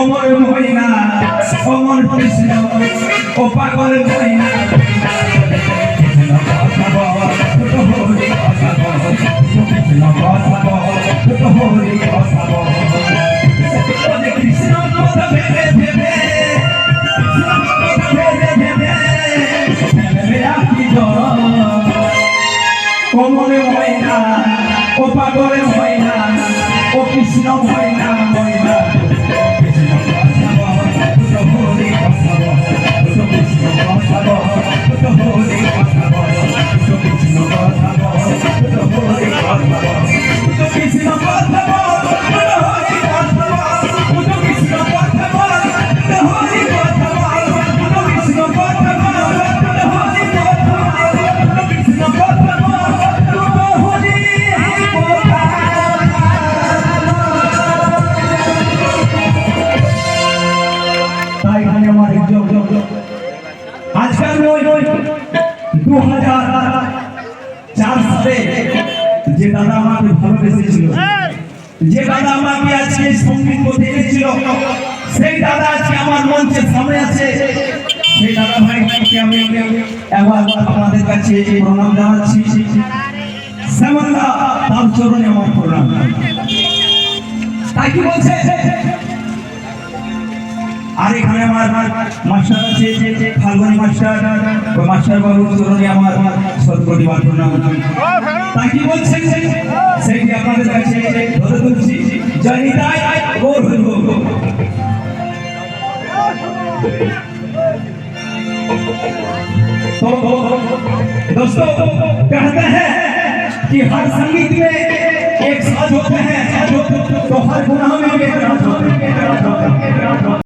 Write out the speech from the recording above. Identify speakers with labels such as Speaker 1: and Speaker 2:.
Speaker 1: অমর মহিনা অমর কৃষ্ণ ও পাগল মহিনা কৃষ্ণ কথা ভেবে ভেবে কমলে মহিনা ও পাগলে মহিনা ও কৃষ্ণ মহিনা মহিনা আজকাল 2004 সালে যে দাদা আমাকে ভালোবেসেছিল, যে দাদা আমাকে আজকে সঙ্গীত করতে এনেছিল, সেই দাদা আজকে আমার মঞ্চের সামনে আছে। সেই দাদা ভাইকে আমি একবার আপনাদের কাছে প্রণাম জানাচ্ছি। শ্যামলদা তার চরণে আমার প্রণাম। তাই কি বলছে? আর এখানে আমার মাস্টার আছে ফাল্গুনি মাস্টার, ওই মাস্টার বাবুর চরণে আমার সদকটি প্রণাম। তাই কি বলছে সেইটি আপনাদের কাছে ধরে তুলছি। জয় নিতাই গৌর হরি বল। तो दोस्तों कहते हैं कि हर संगीत में एक साज होते हैं, तो हर गुनाह में एक राज होते हैं।